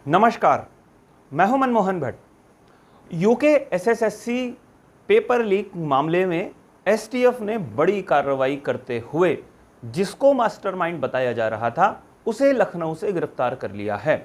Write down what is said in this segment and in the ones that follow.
नमस्कार, मैं हूं Manmohan Bhatt. UK SSSC paper leak मामले में एसटीएफ ने बड़ी कार्रवाई करते हुए जिसको मास्टरमाइंड बताया जा रहा था उसे लखनऊ से गिरफ्तार कर लिया है।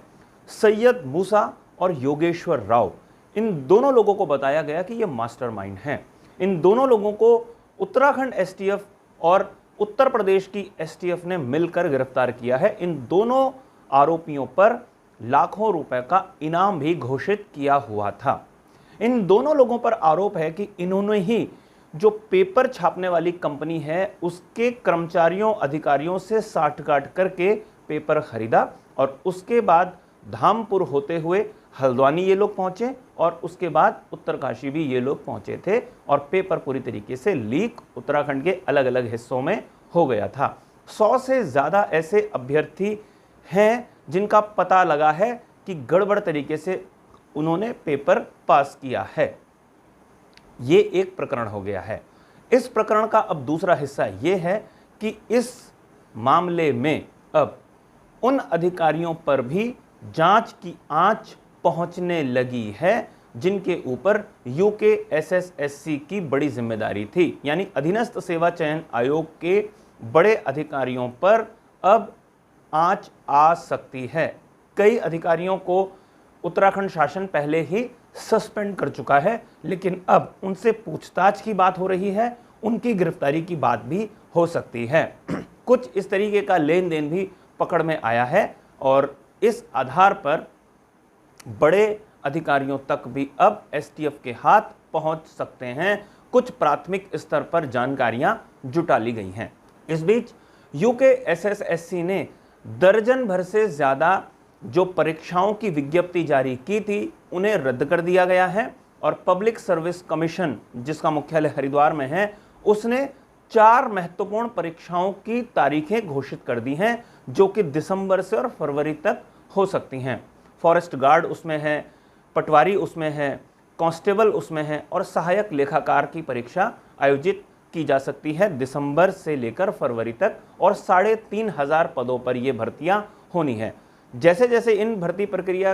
सैयद मूसा और योगेश्वर राव, इन दोनों लोगों को बताया गया कि ये मास्टरमाइंड हैं। इन दोनों लोगों को उत्तराखंड एसटीएफ और उत्तर प्रदेश की एसटीएफ ने मिलकर गिरफ्तार किया है। इन दोनों आरोपियों पर लाखों रुपए का इनाम भी घोषित किया हुआ था। इन दोनों लोगों पर आरोप है कि इन्होंने ही जो पेपर छापने वाली कंपनी है उसके कर्मचारियों अधिकारियों से साठगांठ करके पेपर खरीदा और उसके बाद धामपुर होते हुए हल्द्वानी ये लोग पहुंचे और उसके बाद उत्तरकाशी भी ये लोग पहुंचे थे और पेपर पूरी तरीके से लीक उत्तराखंड के अलग अलग हिस्सों में हो गया था। 100 से ज़्यादा ऐसे अभ्यर्थी हैं जिनका पता लगा है कि गड़बड़ तरीके से उन्होंने पेपर पास किया है। ये एक प्रकरण हो गया है। इस प्रकरण का अब दूसरा हिस्सा ये है कि इस मामले में अब उन अधिकारियों पर भी जांच की आंच पहुंचने लगी है जिनके ऊपर यूके एसएसएससी की बड़ी जिम्मेदारी थी, यानी अधीनस्थ सेवा चयन आयोग के बड़े अधिकारियों पर अब आंच आ सकती है। कई अधिकारियों को उत्तराखंड शासन पहले ही सस्पेंड कर चुका है, लेकिन अब उनसे पूछताछ की बात हो रही है, उनकी गिरफ्तारी की बात भी हो सकती है। कुछ इस तरीके का लेन देन भी पकड़ में आया है और इस आधार पर बड़े अधिकारियों तक भी अब एसटीएफ के हाथ पहुंच सकते हैं। कुछ प्राथमिक स्तर पर जानकारियां जुटा ली गई हैं। इस बीच यूके एसएसएससी ने दर्जन भर से ज़्यादा जो परीक्षाओं की विज्ञप्ति जारी की थी उन्हें रद्द कर दिया गया है और पब्लिक सर्विस कमीशन, जिसका मुख्यालय हरिद्वार में है, उसने 4 महत्वपूर्ण परीक्षाओं की तारीखें घोषित कर दी हैं जो कि दिसंबर से और फरवरी तक हो सकती हैं। फॉरेस्ट गार्ड उसमें है, पटवारी उसमें है, कांस्टेबल उसमें है और सहायक लेखाकार की परीक्षा आयोजित की जा सकती है दिसंबर से लेकर फरवरी तक और 3500 पदों पर ये भर्तियां होनी है। जैसे जैसे इन भर्ती प्रक्रिया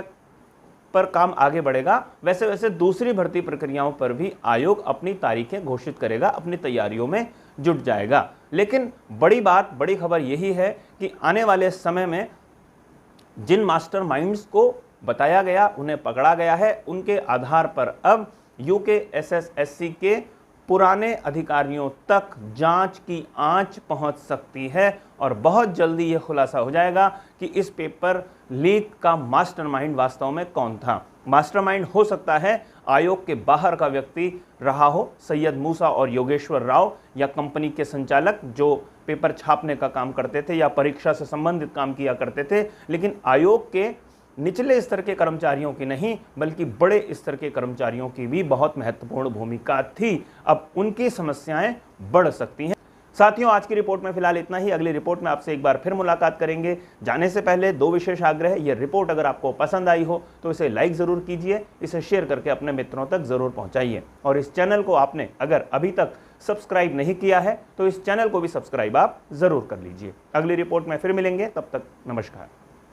पर काम आगे बढ़ेगा वैसे वैसे दूसरी भर्ती प्रक्रियाओं पर भी आयोग अपनी तारीखें घोषित करेगा, अपनी तैयारियों में जुट जाएगा। लेकिन बड़ी बात, बड़ी खबर यही है कि आने वाले समय में जिन मास्टरमाइंड्स को बताया गया, उन्हें पकड़ा गया है, उनके आधार पर अब यूके एसएसएससी के पुराने अधिकारियों तक जांच की आंच पहुंच सकती है और बहुत जल्दी यह खुलासा हो जाएगा कि इस पेपर लीक का मास्टरमाइंड वास्तव में कौन था। मास्टरमाइंड हो सकता है आयोग के बाहर का व्यक्ति रहा हो, सैयद मूसा और योगेश्वर राव, या कंपनी के संचालक जो पेपर छापने का काम करते थे या परीक्षा से संबंधित काम किया करते थे, लेकिन आयोग के निचले स्तर के कर्मचारियों की नहीं बल्कि बड़े स्तर के कर्मचारियों की भी बहुत महत्वपूर्ण भूमिका थी। अब उनकी समस्याएं बढ़ सकती हैं। साथियों, आज की रिपोर्ट में फिलहाल इतना ही। अगली रिपोर्ट में आपसे एक बार फिर मुलाकात करेंगे। जाने से पहले 2 विशेष आग्रह। यह रिपोर्ट अगर आपको पसंद आई हो तो इसे लाइक जरूर कीजिए, इसे शेयर करके अपने मित्रों तक जरूर पहुंचाइए और इस चैनल को आपने अगर अभी तक सब्सक्राइब नहीं किया है तो इस चैनल को भी सब्सक्राइब आप जरूर कर लीजिए। अगली रिपोर्ट में फिर मिलेंगे, तब तक नमस्कार।